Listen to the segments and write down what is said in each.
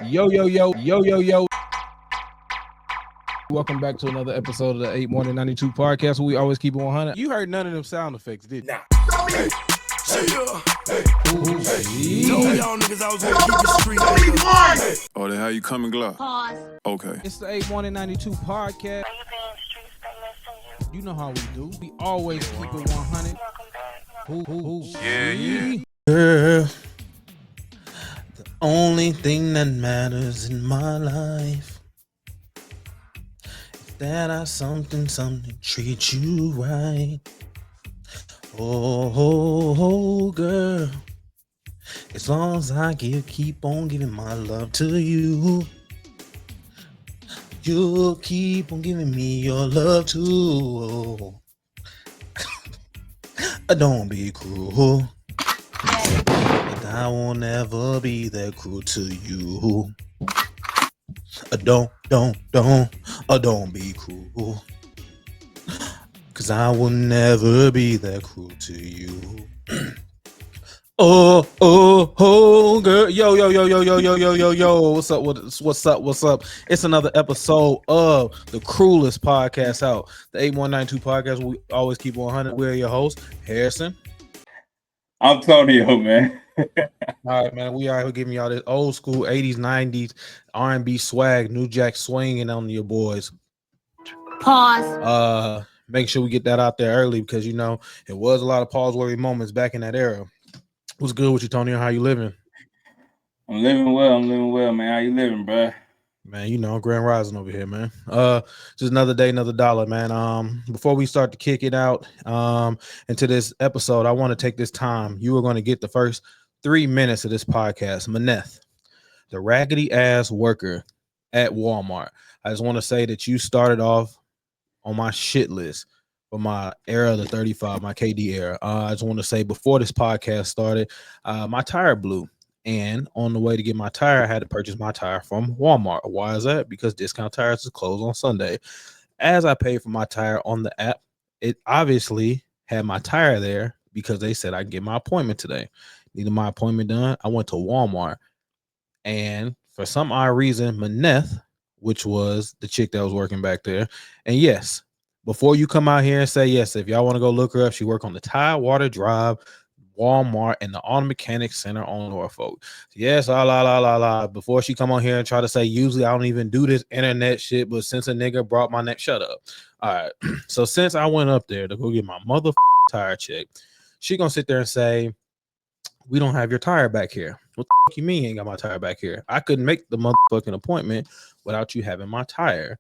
Yo, yo, yo, yo, yo, yo. Welcome back to another episode of the 8 Morning 92 podcast where we always keep it 100. You heard none of them sound effects, did you? Nah. Hey, told y'all niggas I was gonna keep it street. Oh, then how you coming, Glock? Pause. Okay. It's the 8 Morning 92 podcast. You know how we do. We always keep it 100. Yeah. Girl, the only thing that matters in my life is that I something treat you right. Oh, girl, as long as I keep on giving my love to you, you'll keep on giving me your love too. Don't be cruel. I will never be that cruel to you. Don't be cruel. Cause I will never be that cruel to you. Oh, girl. Yo. What's up? It's another episode of the cruelest podcast out. The 8192 podcast. We always keep 100. We're your host, Harrison. I'm Tonio, man. All right, man. We are here giving y'all this old school 80s, 90s R&B swag, New Jack swinging on your boys. Pause. Make sure we get that out there early because, you know, it was a lot of pause-worthy moments back in that era. What's good with you, Tonio? How you living? I'm living well, man. How you living, bro? Man, you know, Grand Rising over here, man. Just another day, another dollar, man. Before we start to kick it out into this episode, I want to take this time. You are going to get the first 3 minutes of this podcast. Maneth, the raggedy ass worker at Walmart. I just want to say that you started off on my shit list for my era of the 35, my KD era. I just want to say before this podcast started, my tire blew. And on the way to get my tire, I had to purchase my tire from Walmart. Why is that? Because Discount Tires is closed on Sunday. As I paid for my tire on the app, it obviously had my tire there because they said I can get my appointment today. Needed my appointment done. I went to Walmart. And for some odd reason, Maneth, which was the chick that was working back there. And yes, before you come out here and say yes, if y'all want to go look her up, she worked on the Tidewater Drive, Walmart, and the Auto Mechanics Center on Norfolk. Yes, la. Before she come on here and try to say, usually I don't even do this internet shit, but since a nigga brought my neck, shut up. All right. So since I went up there to go get my mother tire check, she gonna sit there and say, we don't have your tire back here. What the fuck you mean you ain't got my tire back here? I couldn't make the motherfucking appointment without you having my tire.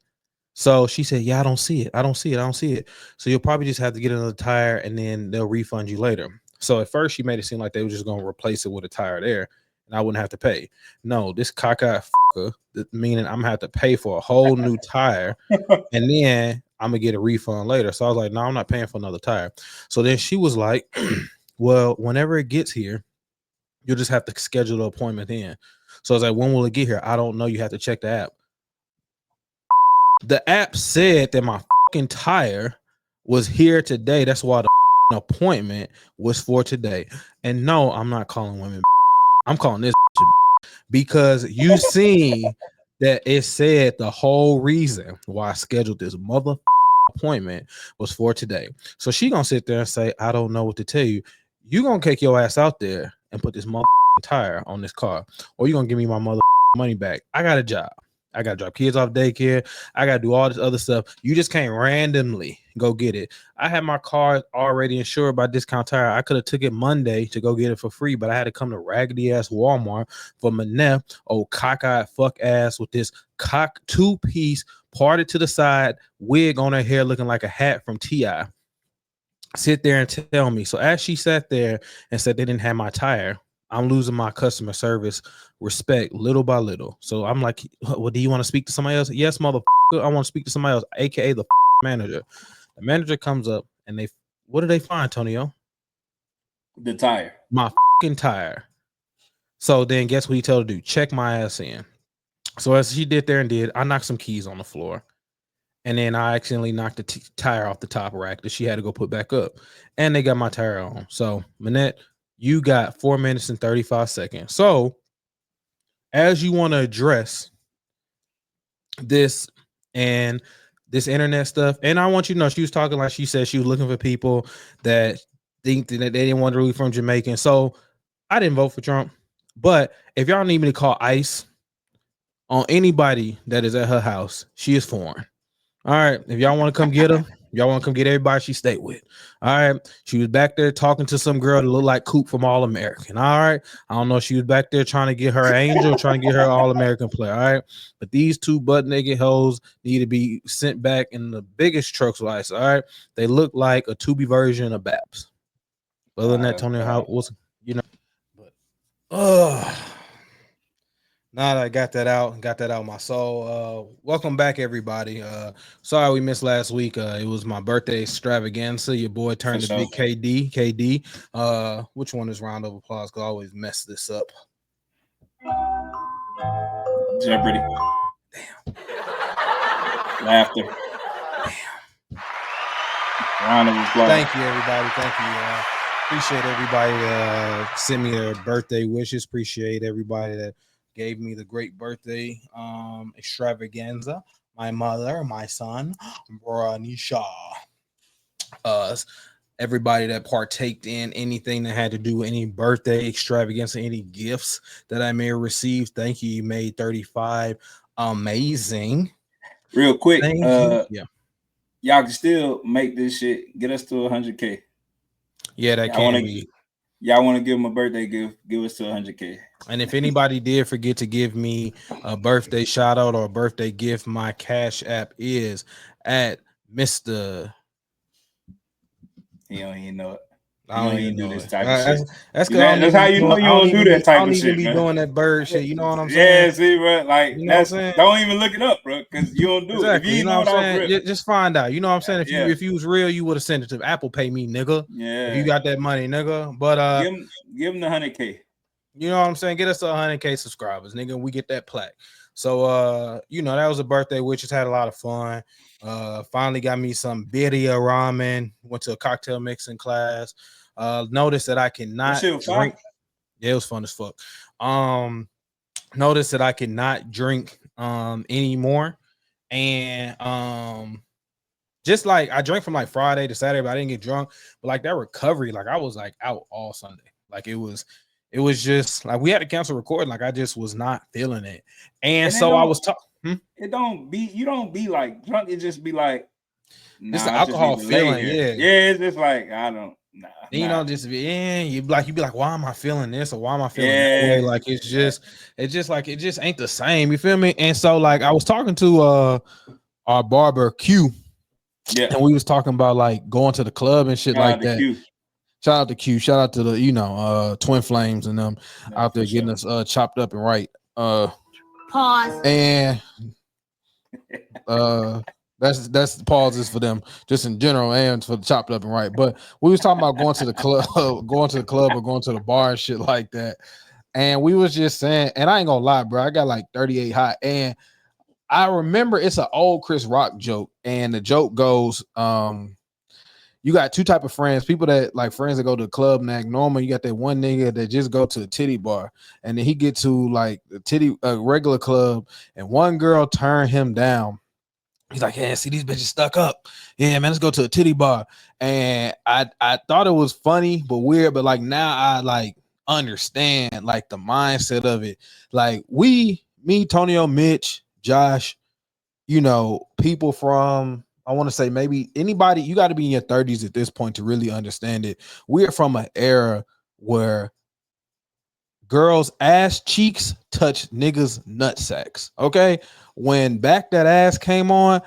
So she said, yeah, I don't see it. So you'll probably just have to get another tire and then they'll refund you later. So at first she made it seem like they were just going to replace it with a tire there and I wouldn't have to pay. No, this cockeyed fucker, meaning I'm going to have to pay for a whole new tire and then I'm going to get a refund later. So I was like, no, I'm not paying for another tire. So then she was like, well, whenever it gets here, you'll just have to schedule the appointment in. So I was like, when will it get here? I don't know. You have to check the app. The app said that my fucking tire was here today. That's why the appointment was for today. And no, I'm not calling women. I'm calling this because you seen that it said the whole reason why I scheduled this mother appointment was for today. So she gonna sit there and say, I don't know what to tell you. You gonna take your ass out there and put this mother tire on this car, or you gonna give me my mother money back. I got a job. I gotta drop kids off daycare. I gotta do all this other stuff. You just can't randomly go get it. I had my car already insured by Discount Tire. I could have took it Monday to go get it for free, but I had to come to raggedy ass Walmart for Manef, old cockeyed fuck ass with this cock 2-piece parted to the side wig on her hair looking like a hat from T.I. Sit there and tell me. So as she sat there and said they didn't have my tire, I'm losing my customer service respect little by little. So I'm like, well, do you want to speak to somebody else? Yes, motherfucker. I want to speak to somebody else, aka the manager. The manager comes up and what do they find, Tonio? The tire. My fucking tire. So then guess what he told her to do? Check my ass in. So as she did there and did, I knocked some keys on the floor. And then I accidentally knocked the tire off the top rack that she had to go put back up. And they got my tire on. So, Manette, you got 4 minutes and 35 seconds. So, as you want to address this and this internet stuff, and I want you to know she was talking like she said she was looking for people that think that they didn't want to really from Jamaican. So I didn't vote for Trump, but if y'all need me to call ICE on anybody that is at her house, she is foreign. All right, if y'all want to come get her, y'all want to come get everybody she stayed with. All right, she was back there talking to some girl that looked like Coop from All American. All right, I don't know if she was back there trying to get her angel, trying to get her All American player. All right, but these two butt naked hoes need to be sent back in the biggest truck slice. All right, they look like a Tubi version of Babs. Other than that, Tony, how was but now that I got that out my soul. Welcome back, everybody. Sorry we missed last week. It was my birthday extravaganza. Your boy turned to big KD. Which one is round of applause? Cause I always mess this up. Jeopardy. Damn. Laughter. Damn. Round of applause. Thank you, everybody. Thank you. Appreciate everybody that sent me their birthday wishes. Appreciate everybody that gave me the great birthday extravaganza. My mother, my son, Nisha. Everybody that partaked in anything that had to do with any birthday extravaganza, any gifts that I may have received. Thank you. You made 35 amazing. Real quick, Yeah. Y'all can still make this shit. Get us to 100K. Yeah, that can be. Y'all want to give them a birthday gift? Give us to 100K. And if anybody did forget to give me a birthday shout out or a birthday gift, my Cash App is at Mr. He don't even know it. I don't even do know this it. type of shit. That's how you know you don't do that type of shit. I don't even be doing that bird shit. You know what I'm saying? saying? Yeah, see, bro. Like, you know that's, don't even look it up, bro, because you don't do exactly. it. If you know what I'm saying, just find out. You know what I'm saying? If you was real, you would have sent it to Apple Pay me, nigga. Yeah. If you got that money, nigga. But give him the 100K. You know what I'm saying? Get us to 100K subscribers, nigga. We get that plaque. So that was a birthday, which has had a lot of fun. Finally got me some birria ramen. Went to a cocktail mixing class. Noticed that I cannot drink. Yeah, it was fun as fuck. Noticed that I cannot drink anymore. And just like I drank from like Friday to Saturday, but I didn't get drunk. But like that recovery, like I was like out all Sunday. Like it was just like we had to cancel recording. Like I just was not feeling it. And so I was talking. You don't be like drunk. It just be like, it's the alcohol feeling. Yeah. It's just like, I don't. Nah, you know, just you be like, why am I feeling this or why am I feeling that way? Like it just ain't the same. You feel me? And so like I was talking to our barber Q, and we was talking about like going to the club and shit like that. Shout out to Q. Shout out to the Twin Flames and them out there getting us chopped up and right. Pause. And that's pauses for them just in general and for the chopped up and right. But we was talking about going to the club or going to the bar and shit like that. And we was just saying, and I ain't gonna lie, bro, I got like 38 hot. And I remember it's an old Chris Rock joke, and the joke goes, you got two type of friends, people that like friends that go to the club and act normal. You got that one nigga that just go to a titty bar, and then he get to like the regular club, and one girl turn him down. He's like, yeah, see these bitches stuck up. Yeah, man, let's go to a titty bar. And I thought it was funny but weird, but like now I like understand like the mindset of it. Like me, Tonio, Mitch, Josh, people from, I want to say maybe anybody, you got to be in your 30s at this point to really understand it. We're from an era where girls' ass cheeks touch niggas' nutsacks. Okay. When Back That Ass came on,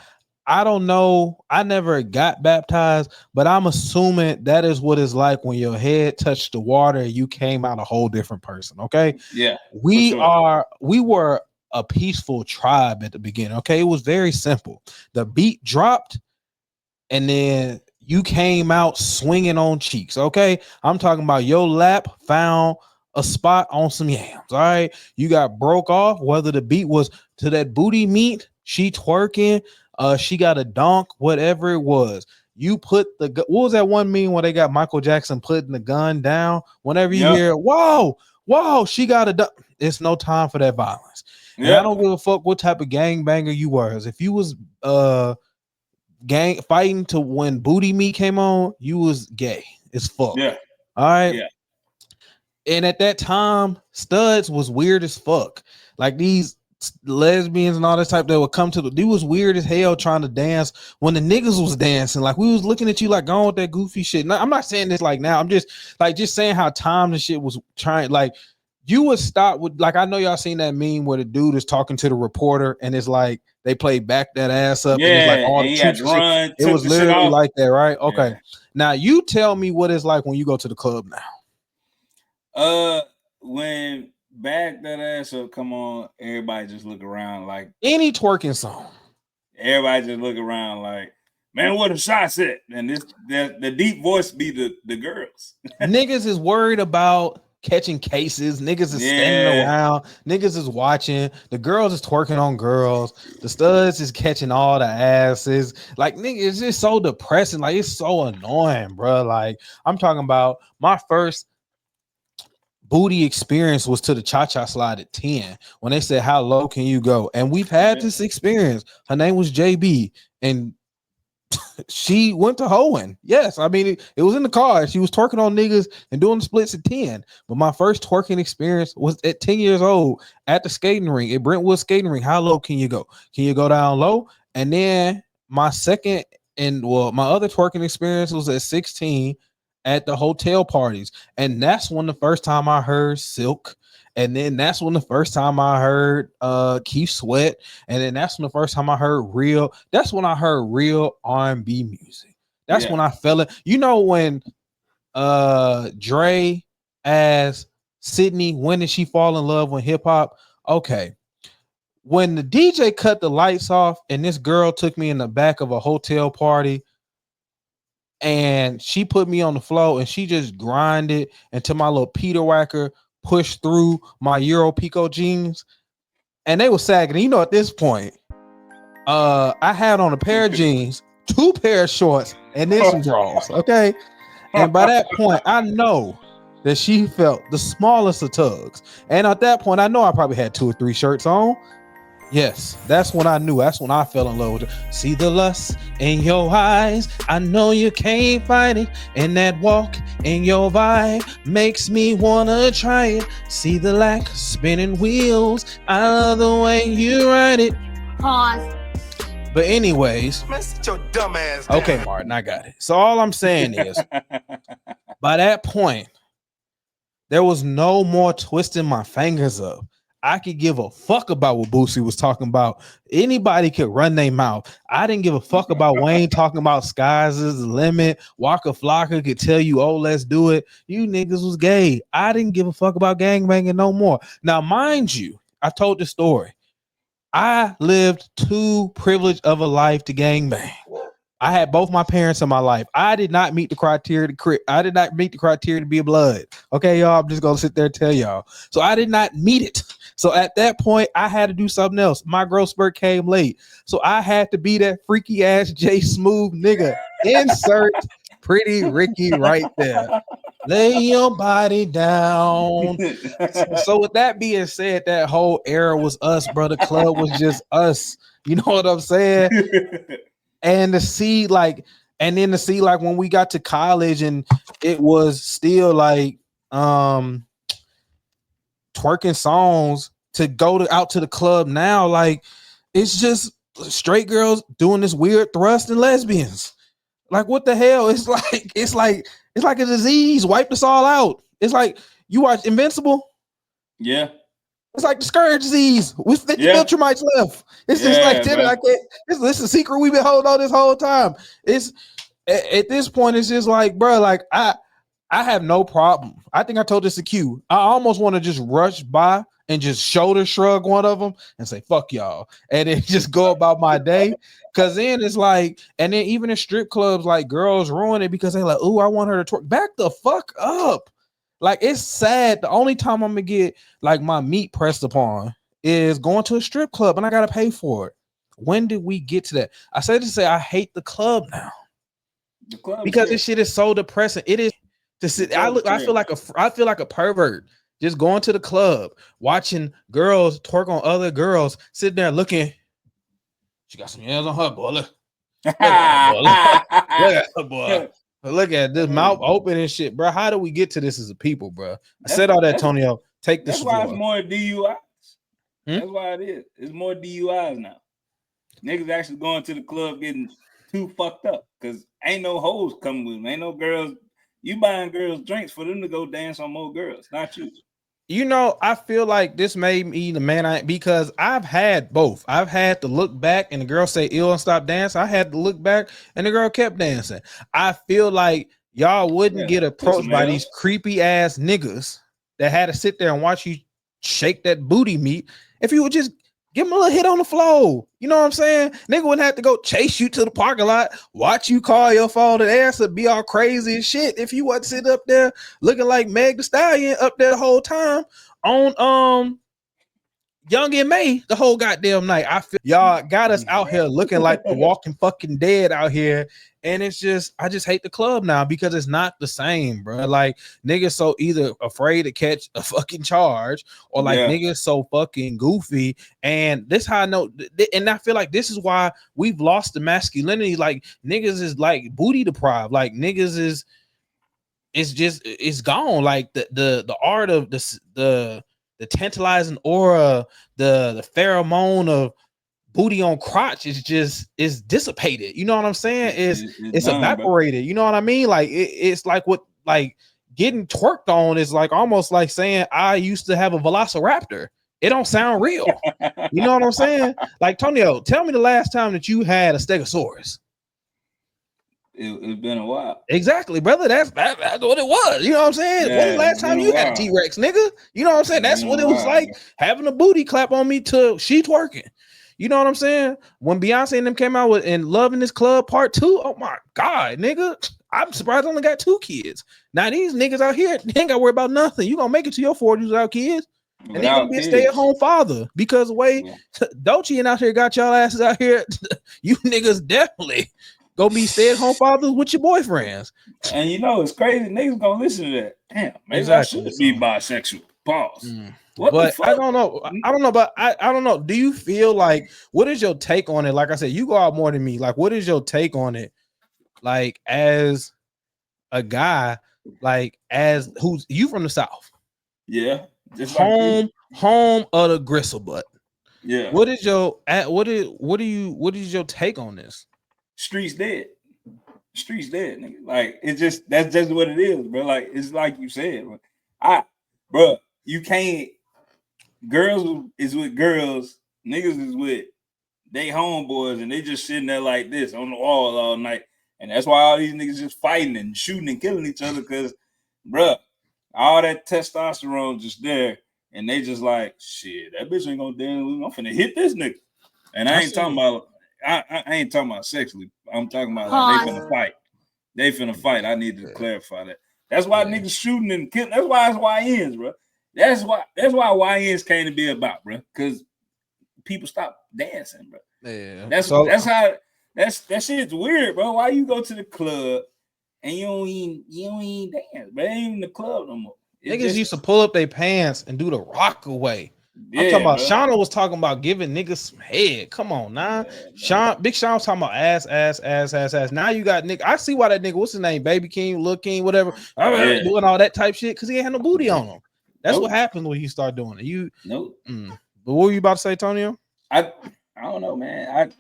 I don't know. I never got baptized, but I'm assuming that is what it's like when your head touched the water and you came out a whole different person. Okay. Yeah. We were a peaceful tribe at the beginning. Okay. It was very simple. The beat dropped and then you came out swinging on cheeks. Okay. I'm talking about your lap found a spot on some yams. All right. You got broke off, whether the beat was to that booty meat, she twerking, she got a donk, whatever it was. You put what was that one meme where they got Michael Jackson putting the gun down? Whenever you hear, whoa, Whoa, she got a. It's no time for that violence. And I don't give a fuck what type of gangbanger you was. If you was gang fighting to when Booty Meat came on, you was gay as fuck. Yeah. All right. Yeah. And at that time, studs was weird as fuck. Like these lesbians and all this type that would come to they was weird as hell trying to dance when the niggas was dancing. Like we was looking at you like going with that goofy shit. Now, I'm not saying this like now. I'm just saying how times and shit was trying. Like you would stop with like I know y'all seen that meme where the dude is talking to the reporter and it's like they play back that ass up. Yeah, and it's like all and the he had to run. it was literally like that, right? Okay. Yeah. Now you tell me what it's like when you go to the club now. When Back That Ass Up come on, everybody just look around like any twerking song. Everybody just look around like, man, what a shots at? And the deep voice be the girls. Niggas is worried about catching cases. Niggas is standing around. Niggas is watching. The girls is twerking on girls. The studs is catching all the asses. Like, nigga, it's just so depressing. Like, it's so annoying, bro. Like, I'm talking about my first booty experience was to the cha-cha slide at 10 when they said, how low can you go? And we've had this experience. Her name was JB, and she went to hoeing. Yes, I mean it was in the car. She was twerking on niggas and doing the splits at 10. But my first twerking experience was at 10 years old at the skating rink, at Brentwood skating rink. How low can you go? Can you go down low? And then my second my other twerking experience was at 16 at the hotel parties. And that's when the first time I heard Silk. And then that's when the first time I heard Keith Sweat. And then that's when the first time I heard real R&B music. That's when I fell in. You know when Dre asked Sydney, when did she fall in love with hip hop? Okay. When the DJ cut the lights off and this girl took me in the back of a hotel party and she put me on the floor and she just grinded until my little Peter Wacker pushed through my Euro Pico jeans and they were sagging. And you know, at this point, I had on a pair of jeans, 2 pair of shorts, and then some drawers. Okay. And by that point, I know that she felt the smallest of tugs. And at that point, I know I probably had 2 or 3 shirts on. Yes, that's when I knew. That's when I fell in love with her. See the lust in your eyes. I know you can't fight it. And that walk in your vibe makes me wanna try it. See the lack spinning wheels. I love the way you ride it. Pause. But anyways, Man, sit your dumb ass down. okay, Martin, I got it. So all I'm saying is, by that point, there was no more twisting my fingers up. I could give a fuck about what Boosie was talking about. Anybody could run their mouth. I didn't give a fuck about Wayne talking about skies is the limit. Waka Flocka could tell you, oh, let's do it. You niggas was gay. I didn't give a fuck about gangbanging no more. Now, mind you, I told the story. I lived too privileged of a life to gangbang. I had both my parents in my life. I did not meet the criteria to be a blood. Okay, y'all, I'm just gonna sit there and tell y'all. So I did not meet it. So at that point, I had to do something else. My growth spurt came late. So I had to be that freaky ass J Smooth nigga. Insert Pretty Ricky right there. Lay your body down. So with that being said, that whole era was us, bro. The club was just us. You know what I'm saying? And to see like when we got to college and it was still like twerking songs to go out to the club now, like it's just straight girls doing this weird thrust and lesbians. Like what the hell? It's like a disease. Wiped us all out. It's like you watch Invincible. Yeah. It's like the scourge disease with 50 Viltrumites left. It's just like I can't. This is a secret we've been holding on this whole time. It's at this point, it's just like, bro, like I have no problem. I think I told this to Q. I almost want to just rush by and just shoulder shrug one of them and say, fuck y'all. And then just go about my day. Cause then it's like, and then even in strip clubs, like girls ruin it because they're like, ooh, I want her to twerk. Back the fuck up. Like it's sad. The only time I'm gonna get like my meat pressed upon is going to a strip club and I gotta pay for it. When did we get to that? I said to say I hate the club now. The club because this shit is so depressing. It is to sit. I feel like a pervert just going to the club, watching girls twerk on other girls, sitting there looking. She got some hands on her, boy. Look at her, boy. Look at this mouth open and shit, bro. How do we get to this as a people, bro? I said all that, Antonio. Take this. That's why it's more DUIs. That's why it is. It's more DUIs now. Niggas actually going to the club getting too fucked up because ain't no hoes coming with them. Ain't no girls. You buying girls drinks for them to go dance on more girls, not you. You know, I feel like this made me the man because I've had both. I've had to look back and the girl say ill and stop dancing. I had to look back and the girl kept dancing. I feel like y'all wouldn't get approached by these creepy ass niggas that had to sit there and watch you shake that booty meat if you would just give them a little hit on the floor. You know what I'm saying? Nigga wouldn't have to go chase you to the parking lot, watch you call your phone and answer, be all crazy and shit. If you wasn't sitting up there looking like Meg Thee Stallion up there the whole time on Young and May the whole goddamn night. I feel y'all got us out here looking like the walking fucking dead out here. And it's just, I just hate the club now because it's not the same, bro. Like niggas so either afraid to catch a fucking charge or like niggas so fucking goofy. And this how I know, and I feel like this is why we've lost the masculinity. Like niggas is like booty deprived. Like niggas is, it's gone. Like the art of the tantalizing aura, the pheromone of booty on crotch is dissipated. You know what I'm saying? It's evaporated. Bro. You know what I mean? Like it's like what like getting twerked on is like almost like saying I used to have a velociraptor. It don't sound real. You know what I'm saying? Like Tonio, tell me the last time that you had a stegosaurus. It's been a while. Exactly, brother. That's what it was. You know what I'm saying? Yeah, when the last time you had a T-Rex, nigga? You know what I'm saying? That's what it was like having a booty clap on me to she twerking. You know what I'm saying? When Beyonce and them came out with and Love in This Club Part 2, oh my God, nigga. I'm surprised I only got 2 kids. Now these niggas out here, they ain't got to worry about nothing. You gonna make it to your 40s without kids. And they gonna be a stay-at-home father because the way Doechii and out here got y'all asses out here, you niggas definitely go be stay-at-home fathers with your boyfriends. And you know it's crazy. Niggas gonna listen to that. Damn, maybe I should be bisexual. Pause. What but I don't know. But I don't know. Do you feel like what is your take on it? Like I said, you go out more than me. Like, what is your take on it? Like, as a guy, like as who's you from the South? Yeah. Just home of the gristle butt. Yeah. What is your what is your take on this? Streets dead. Streets dead, nigga. Like that's just what it is, bro. Like it's like you said, bro. You can't. Girls is with girls, niggas is with they homeboys, and they just sitting there like this on the wall all night. And that's why all these niggas just fighting and shooting and killing each other because, bruh, all that testosterone just there. And they just like, shit, that bitch ain't gonna dance. I'm finna hit this nigga. And I ain't talking about, I ain't talking about sexually. I'm talking about like, they finna fight. They finna fight. I need to clarify that. That's why niggas shooting and killing. That's why it's YNs, bro. That's why YNs came to be about, bro. Because people stop dancing, bro. Yeah. That's how that shit's weird, bro. Why you go to the club and you don't even dance, but it ain't even the club no more. Niggas used to pull up their pants and do the rock away. Yeah, I'm talking about Shauna was talking about giving niggas some head. Come on now. Big Sean was talking about ass. Now you got nigga. I see why that nigga, what's his name? Baby King, Lil King, whatever, doing all that type shit because he ain't had no booty on him. That's what happens when you start doing it. But what were you about to say, Tonio? I don't know, man.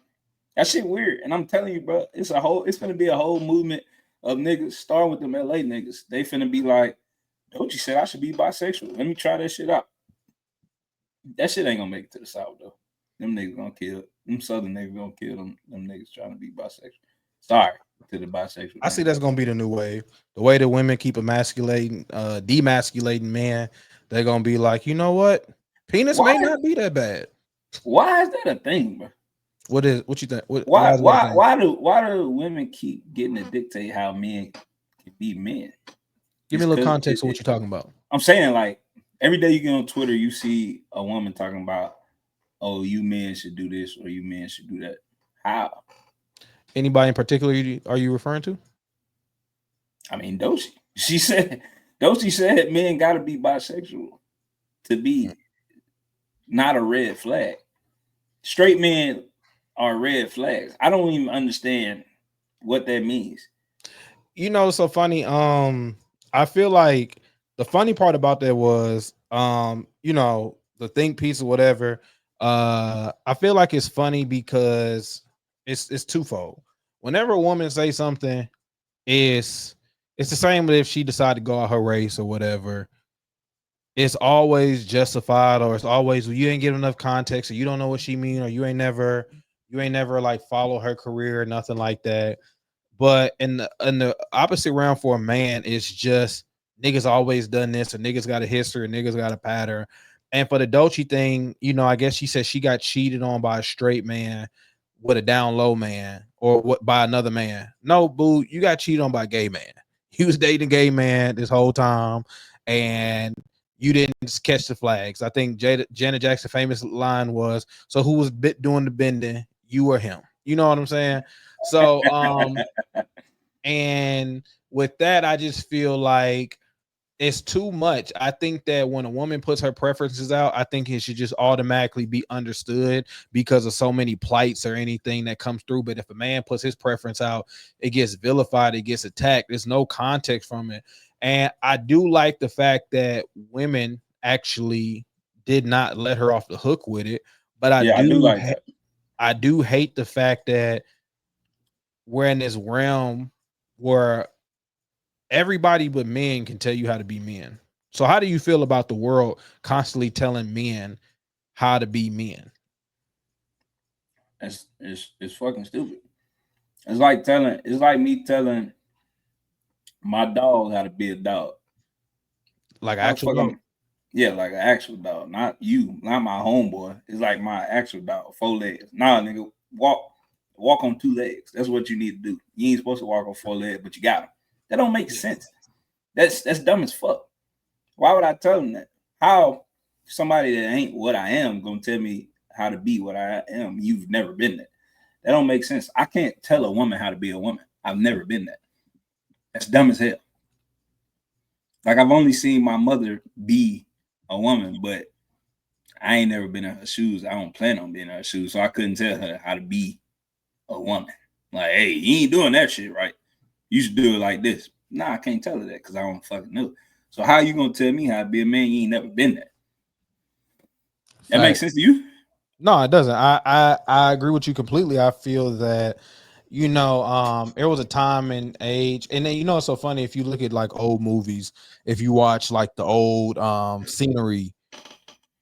That shit weird. And I'm telling you, bro, it's gonna be a whole movement of niggas, starting with them LA niggas. They finna be like, Doechii said I should be bisexual. Let me try that shit out. That shit ain't gonna make it to the South though. Them niggas gonna kill. Them Southern niggas gonna kill them niggas trying to be bisexual. Sorry to the bisexual. I see that's gonna be the new wave. The way that women keep demasculating men, they're gonna be like, you know what? Penis may not be that bad. Why is that a thing, bro? What you think? Why do women keep getting to dictate how men can be men? Give me a little context of what you're talking about. I'm saying, like, every day you get on Twitter, you see a woman talking about, oh, you men should do this or you men should do that. How? Anybody in particular are you referring to? I mean, Doechii. Doechii said men gotta be bisexual. to be not a red flag. Straight men are red flags. I don't even understand what that means. You know, so funny. I feel like the funny part about that was, you know, the think piece or whatever. I feel like it's funny because it's twofold. Whenever a woman say something, it's the same if she decided to go out her race or whatever. It's always justified, or it's always, well, you ain't give enough context, or you don't know what she mean, or you ain't never like follow her career or nothing like that. But in the opposite round for a man, it's just niggas always done this, or niggas got a history, or niggas got a pattern. And for the Dolce thing, you know, I guess she said she got cheated on by a straight man with a down low man, or what, by another man. No, boo, you got cheated on by a gay man. He was dating a gay man this whole time, and you didn't catch the flags. I think Janet Jackson's famous line was, "So who was doing the bending, you or him?" You know what I'm saying? So, and with that, I just feel like it's too much. I think that when a woman puts her preferences out, I think it should just automatically be understood because of so many plights or anything that comes through. But if a man puts his preference out, it gets vilified, it gets attacked. There's no context from it. And I do like the fact that women actually did not let her off the hook with it. But I do hate the fact that we're in this realm where everybody but men can tell you how to be men. So how do you feel about the world constantly telling men how to be men? It's fucking stupid. It's like me telling my dog how to be a dog. Like actual dog? Yeah, like an actual dog. Not you, not my homeboy. It's like my actual dog, 4 legs. Nah, nigga, walk on 2 legs. That's what you need to do. You ain't supposed to walk on 4 legs, but you got them. That don't make sense. That's dumb as fuck. Why would I tell him that? How somebody that ain't what I am gonna tell me how to be what I am? You've never been that. That don't make sense. I can't tell a woman how to be a woman. I've never been that. That's dumb as hell. Like, I've only seen my mother be a woman, but I ain't never been in her shoes. I don't plan on being in her shoes, so I couldn't tell her how to be a woman. Like, hey, you ain't doing that shit right. You should do it like this. Nah, I can't tell her that because I don't fucking know. So how you gonna tell me how to be a man? You ain't never been that. That makes sense to you? No, it doesn't. I agree with you completely. I feel that, you know, there was a time and age, and then, you know, it's so funny if you look at like old movies, if you watch like the old scenery,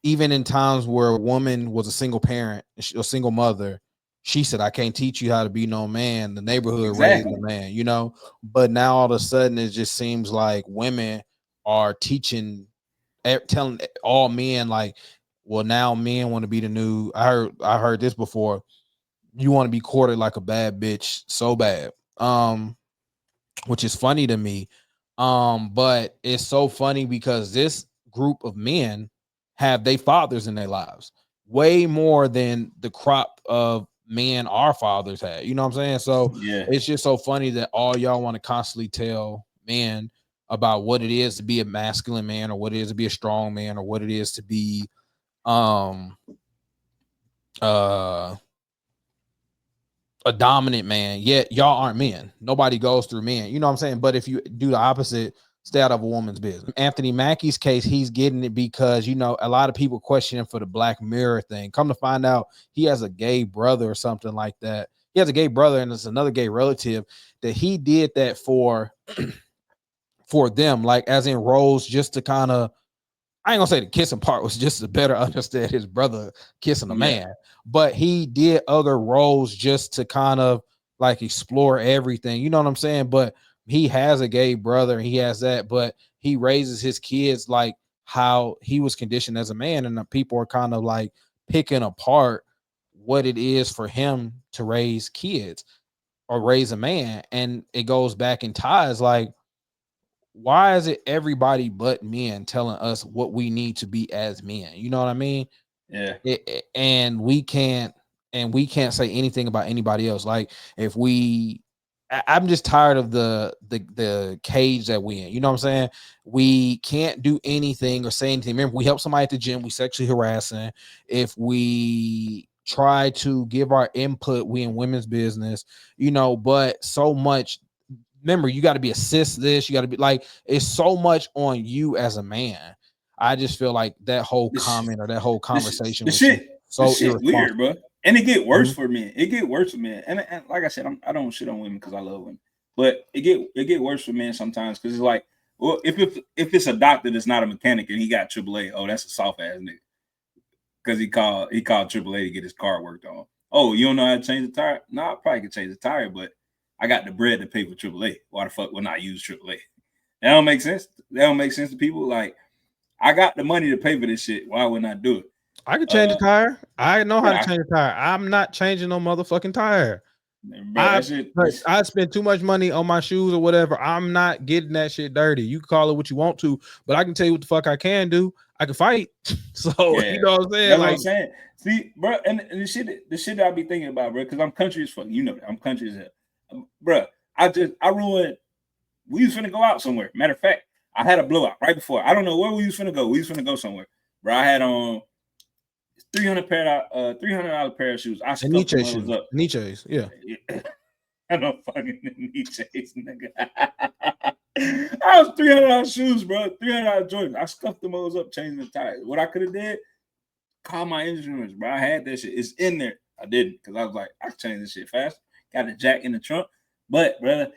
even in times where a woman was a single parent, a single mother, she said, I can't teach you how to be no man. The neighborhood raised a man, you know. But now all of a sudden it just seems like women are telling all men, like, well, now men want to be the new. I heard this before. You want to be courted like a bad bitch so bad, which is funny to me. But it's so funny because this group of men have their fathers in their lives way more than the crop of men our fathers had. You know what I'm saying? So yeah, it's just so funny that all y'all want to constantly tell men about what it is to be a masculine man, or what it is to be a strong man, or what it is to be a dominant man. Yet y'all aren't men. Nobody goes through men. You know what I'm saying? But if you do the opposite, stay out of a woman's business. Anthony Mackie's case, he's getting it because, you know, a lot of people question him for the Black Mirror thing. Come to find out, he has a gay brother or something like that. He has a gay brother, and it's another gay relative that he did that for them, like as in roles, just to kind of, I ain't gonna say the kissing part was just to better understand his brother kissing a man, but he did other roles just to kind of like explore everything. You know what I'm saying? But he has a gay brother, and he has that, but he raises his kids like how he was conditioned as a man, and the people are kind of like picking apart what it is for him to raise kids or raise a man. And it goes back in ties, like, why is it everybody but men telling us what we need to be as men? You know what I mean? Yeah. And we can't say anything about anybody else. Like, if we I'm just tired of the cage that we in. You know what I'm saying? We can't do anything or say anything. Remember, we help somebody at the gym, we sexually harassing. If we try to give our input, we in women's business, you know, but so much. Remember, you got to be assist this, you got to be like, it's so much on you as a man. I just feel like that whole comment or that whole conversation the shit weird, bro. And it get worse for men. It get worse for men. And like I said, I don't shit on women because I love women. But it get worse for men sometimes because it's like, well, if it's a doctor that's not a mechanic and he got AAA, oh, that's a soft ass nigga. Because he called AAA to get his car worked on. Oh, you don't know how to change the tire? No, I probably could change the tire, but I got the bread to pay for AAA. Why the fuck would I use AAA? That don't make sense. That don't make sense to people. Like, I got the money to pay for this shit. Why wouldn't I do it? I can change a tire. I know how to change a tire. I'm not changing no motherfucking tire. Bro, I spent too much money on my shoes or whatever. I'm not getting that shit dirty. You can call it what you want to, but I can tell you what the fuck I can do. I can fight. So you know what I'm saying? That's what I'm saying. See, bro, and the shit that I be thinking about, bro, because I'm country as fuck. You know that. I'm country as hell. Bro, I ruined. We was finna go out somewhere. Matter of fact, I had a blowout right before. I don't know where we was finna go. We was finna go somewhere. Bro, I had on $300 pair of shoes. I scuffed those up. Nietzsche's, yeah. I don't fucking Nietzsche's, nigga. I was $300 shoes, bro. $300 Jordans. I scuffed them all up, changing the tires. What I could have did, call my insurance, bro. I had that shit. It's in there. I didn't because I was like, I can change this shit fast. Got the jack in the trunk, but brother,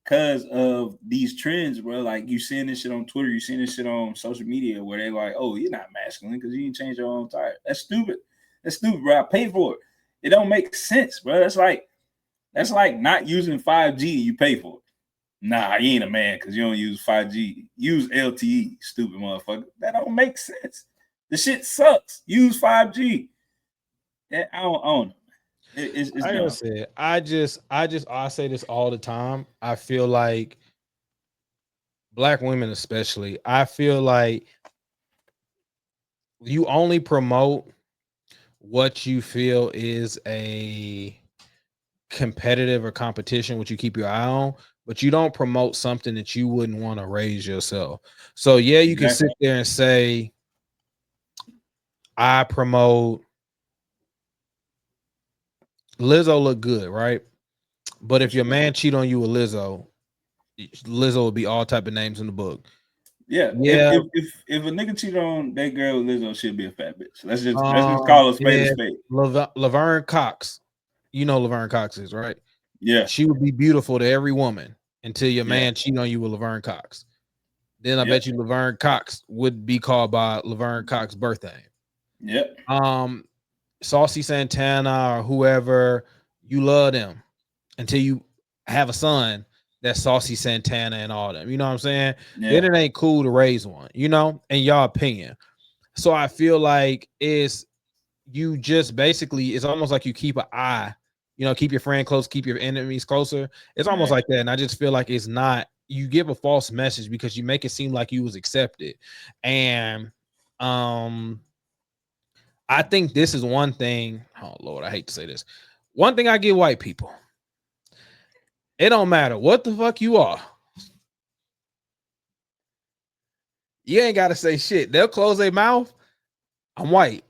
because of these trends, bro, like you seeing this shit on Twitter, you seeing this shit on social media where they're like, oh, you're not masculine because you didn't change your own tire. That's stupid. That's stupid, bro. I paid for it. It don't make sense, bro. That's like not using 5G and you pay for it. Nah, you ain't a man because you don't use 5G. Use LTE, stupid motherfucker. That don't make sense. The shit sucks. Use 5G. I don't know. It's like I said, I say this all the time. I feel like black women, especially, I feel like you only promote what you feel is a competitive or competition, which you keep your eye on, but you don't promote something that you wouldn't want to raise yourself. So yeah, you can sit there and say, I promote Lizzo look good, right? But if your man cheat on you with Lizzo will be all type of names in the book. Yeah. If a nigga cheat on that girl with Lizzo, she'll be a fat bitch. Let's just call her spade a spade. Laverne Cox. You know Laverne Cox is, right? Yeah. She would be beautiful to every woman until your man cheat on you with Laverne Cox. Then I bet you Laverne Cox would be called by Laverne Cox's birthday. Yep. Saucy Santana or whoever, you love them until you have a son that's Saucy Santana and all them. You know what I'm saying? Yeah. Then it ain't cool to raise one, you know, in your opinion. So I feel like you just basically, it's almost like you keep an eye, you know, keep your friend close, keep your enemies closer. It's almost like that. And I just feel like it's not, you give a false message because you make it seem like you was accepted. And I think this is one thing. Oh Lord, I hate to say this. One thing I give white people. It don't matter what the fuck you are. You ain't got to say shit. They'll close their mouth. I'm white.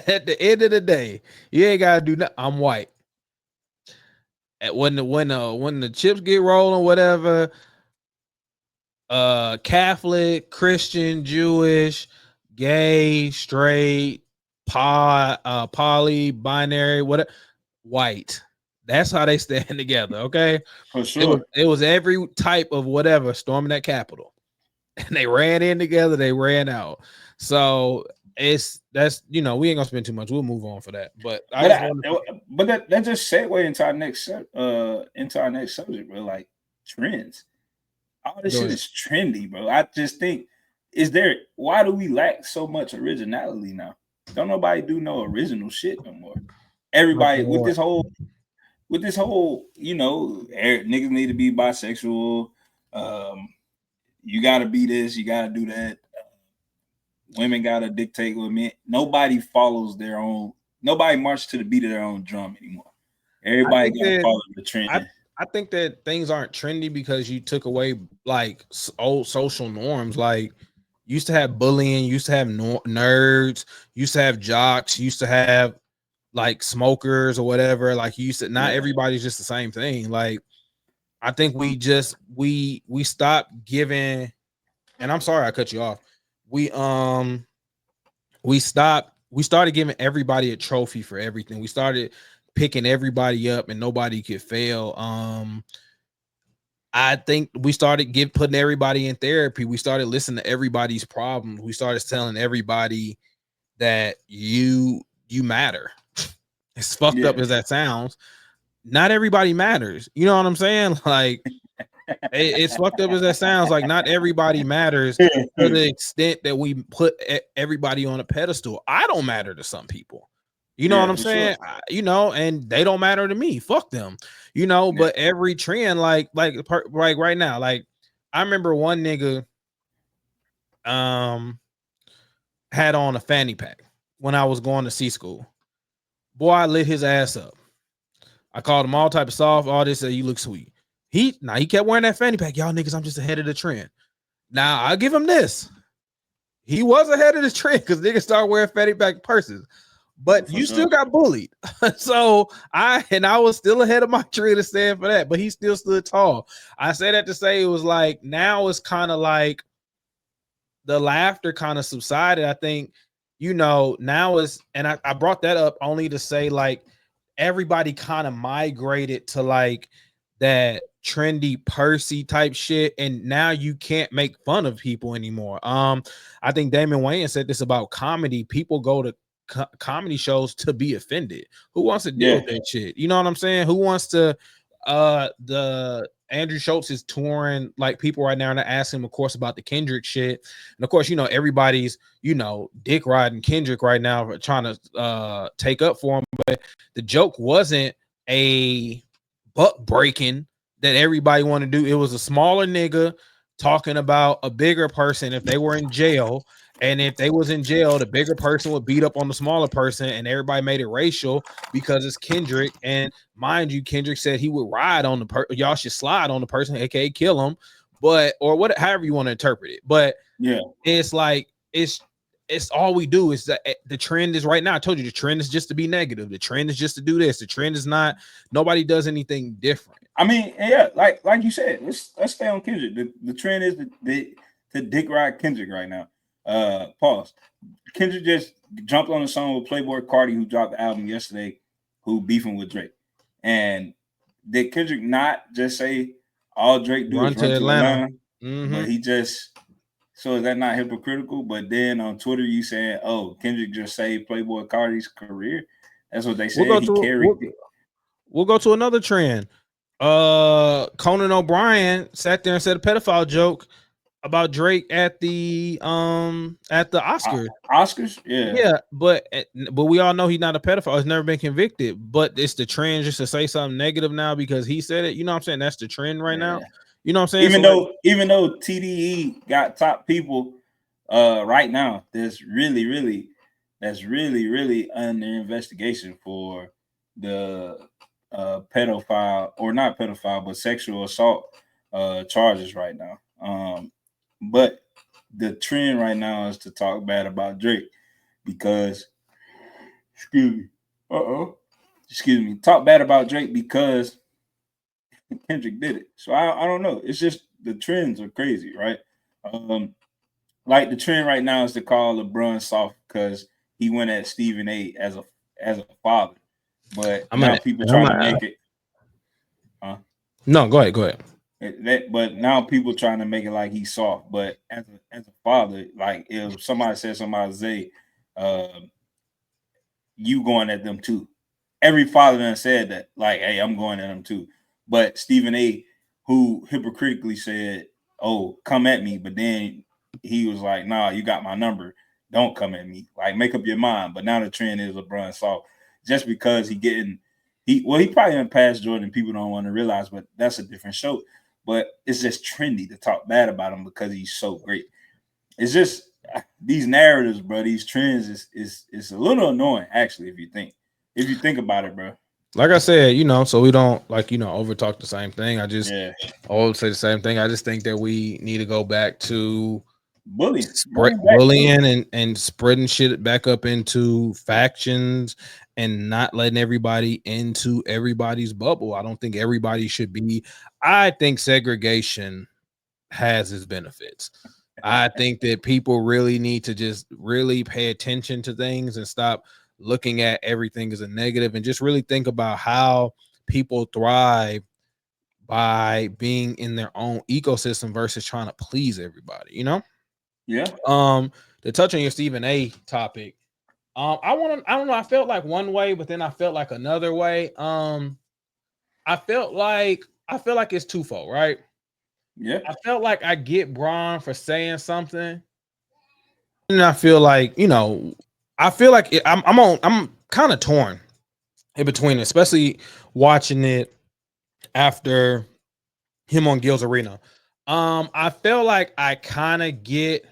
At the end of the day, you ain't got to do nothing. I'm white. When the chips get rolling, whatever, Catholic, Christian, Jewish, gay, straight, poly, binary, whatever, white. That's how they stand together. Okay, for sure. It was every type of whatever storming that Capitol, and they ran in together. They ran out. So that's we ain't gonna spend too much. We'll move on for that. But that just segue into our next subject, bro. Like trends. All this shit is trendy, bro. I just think why do we lack so much originality now? Don't nobody do no original shit no more. Everybody with this whole, niggas need to be bisexual. You gotta be this, you gotta do that. Women gotta dictate what men. Nobody follows their own. Nobody marches to the beat of their own drum anymore. Everybody gotta follow the trend. I think that things aren't trendy because you took away like old social norms. Like, used to have bullying, used to have nerds, used to have jocks, used to have like smokers or whatever. Like, you used to, not everybody's just the same thing. Like, I think we just we stopped giving, and I'm sorry I cut you off. We started giving everybody a trophy for everything. We started picking everybody up and nobody could fail. I think we started putting everybody in therapy. We started listening to everybody's problems. We started telling everybody that you matter. As fucked up as that sounds, not everybody matters. You know what I'm saying? Like, it's fucked up as that sounds. Like, not everybody matters to the extent that we put everybody on a pedestal. I don't matter to some people. You know what I'm saying? Sure. You know, and they don't matter to me. Fuck them. You know, but every trend, like right now, like I remember one nigga had on a fanny pack when I was going to C school. Boy, I lit his ass up. I called him all type of soft, all this, you look sweet. He kept wearing that fanny pack. Y'all niggas, I'm just ahead of the trend. Now I'll give him this. He was ahead of the trend because niggas started wearing fanny pack purses. But you still got bullied. So I was still ahead of my trend to stand for that, but he still stood tall. I say that to say it was like, now it's kind of like the laughter kind of subsided. I think, you know, now is, and I brought that up only to say, like, everybody kind of migrated to like that trendy Percy type shit, and now you can't make fun of people anymore. I think Damon Wayans said this about comedy. People go to comedy shows to be offended. Who wants to deal with that shit? You know what I'm saying? Who wants to the Andrew Schultz is touring like people right now, and I asked him, of course, about the Kendrick shit. And of course, you know, everybody's, you know, dick riding Kendrick right now, trying to take up for him. But the joke wasn't a butt breaking that everybody wanted to do. It was a smaller nigga talking about a bigger person if they were in jail. And if they was in jail, the bigger person would beat up on the smaller person, and everybody made it racial because it's Kendrick. And mind you, Kendrick said he would ride on the person. Y'all should slide on the person, aka kill him, but or what, however you want to interpret it. But yeah, it's like it's all we do is the trend is right now. I told you the trend is just to be negative. The trend is just to do this. The trend is not. Nobody does anything different. I mean, yeah, like you said, let's stay on Kendrick. The trend is the dick ride Kendrick right now. Pause. Kendrick just jumped on a song with Playboy Cardi, who dropped the album yesterday, who beefing with Drake. And did Kendrick not just say all Drake do is run to Atlanta? Mm-hmm. But he just, so is that not hypocritical? But then on Twitter you saying, oh, Kendrick just saved Playboy Cardi's career. That's what they said. We'll go to another trend. Conan O'Brien sat there and said a pedophile joke about Drake at the Oscars. Oscars, yeah, but we all know he's not a pedophile. He's never been convicted. But it's the trend just to say something negative now because he said it. You know what I'm saying? That's the trend right now. You know what I'm saying? Even though TDE got top people right now, that's really under investigation for the pedophile, or not pedophile, but sexual assault charges right now. But the trend right now is to talk bad about Drake because, talk bad about Drake because Kendrick did it. So I don't know. It's just the trends are crazy, right? Like the trend right now is to call LeBron soft because he went at Stephen A. as a father. But people trying to make it. No, go ahead. But now people trying to make it like he's soft. But as a father, like if somebody said something about Zay, you going at them too. Every father done said that, like, hey, I'm going at them too. But Stephen A., who hypocritically said, oh, come at me, but then he was like, nah, you got my number. Don't come at me. Like, make up your mind. But now the trend is LeBron soft. Just because he probably didn't pass Jordan, people don't want to realize, but that's a different show. But it's just trendy to talk bad about him because he's so great. It's just these narratives, bro, these trends is a little annoying, actually, if you think about it, bro. like I said, so we don't over talk the same thing. I just always say the same thing. I just think that we need to go back to bullying and spreading shit back up into factions and not letting everybody into everybody's bubble. I don't think everybody should be. I think segregation has its benefits. I think that people really need to just really pay attention to things and stop looking at everything as a negative and just really think about how people thrive by being in their own ecosystem versus trying to please everybody, Yeah. To touch on your Stephen A topic, I don't know. I felt like one way, but then I felt like another way. I feel like it's twofold, right? Yeah. I felt like I get Bron for saying something, and I feel like I'm kind of torn in between, especially watching it after him on Gil's Arena. I feel like I kind of get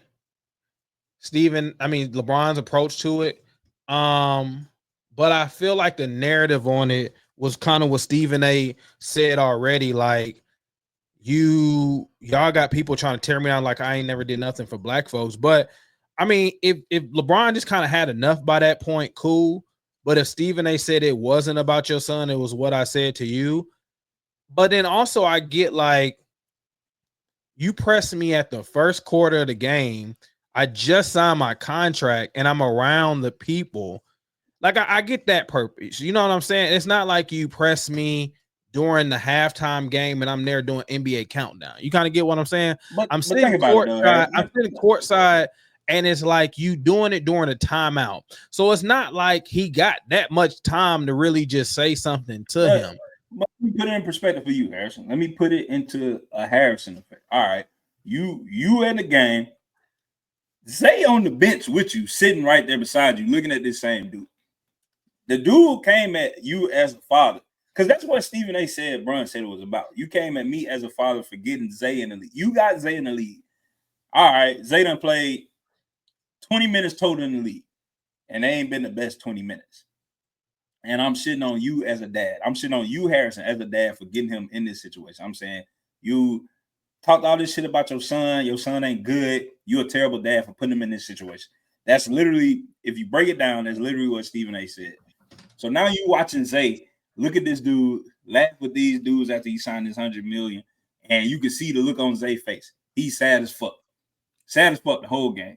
LeBron's approach to it. But I feel like the narrative on it was kind of what Stephen A said already. Like, y'all got people trying to tear me down like I ain't never did nothing for black folks. But I mean, if LeBron just kind of had enough by that point, cool. But if Stephen A said it wasn't about your son, it was what I said to you. But then also I get like, you pressed me at the first quarter of the game. I just signed my contract and I'm around the people. Like, I get that purpose. You know what I'm saying? It's not like you press me during the halftime game and I'm there doing NBA countdown. You kind of get what I'm saying? I'm sitting courtside and it's like you doing it during a timeout. So it's not like he got that much time to really just say something to him. But let me put it in perspective for you, Harrison. Let me put it into a Harrison effect. All right. You in the game. Zay on the bench with you, sitting right there beside you, looking at this same dude. The dude came at you as a father, because that's what Stephen A said. Bron said it was about. You came at me as a father for getting Zay in the league. You got Zay in the league. All right, Zay done played 20 minutes total in the league, and they ain't been the best 20 minutes. And I'm shitting on you as a dad. I'm shitting on you, Harrison, as a dad for getting him in this situation. I'm saying you talked all this shit about your son. Your son ain't good. You're a terrible dad for putting him in this situation. That's literally, if you break it down, that's literally what Stephen A said. So now you watching Zay look at this dude, laugh with these dudes after he signed his $100 million, and you can see the look on Zay's face. He's sad as fuck. Sad as fuck the whole game.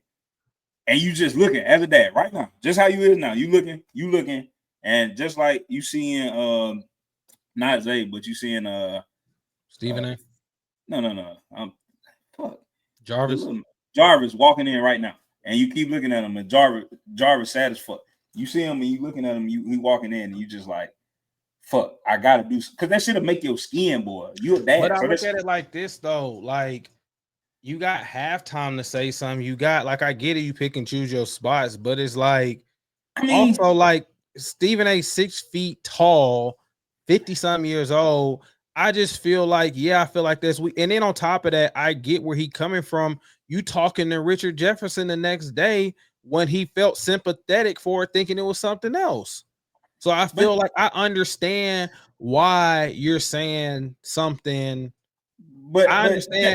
And you just looking as a dad right now, just how you is now. You looking, and just like you seeing not Zay, but you seeing Stephen A. No. Fuck. Jarvis walking in right now, and you keep looking at him, and Jarvis sad as fuck. You see him, and you looking at him, he walking in, and you just like, fuck, I gotta do, because that shit'll make your skin, boy. You a dad. But I look at it like this though, like, you got halftime to say something. You got, like, I get it, you pick and choose your spots, but it's like, also like Stephen A 6 feet tall, 50-something years old. I just feel like, I feel like this week. And then on top of that, I get where he coming from. You talking to Richard Jefferson the next day when he felt sympathetic for it, thinking it was something else. So I feel like I understand why you're saying something. But I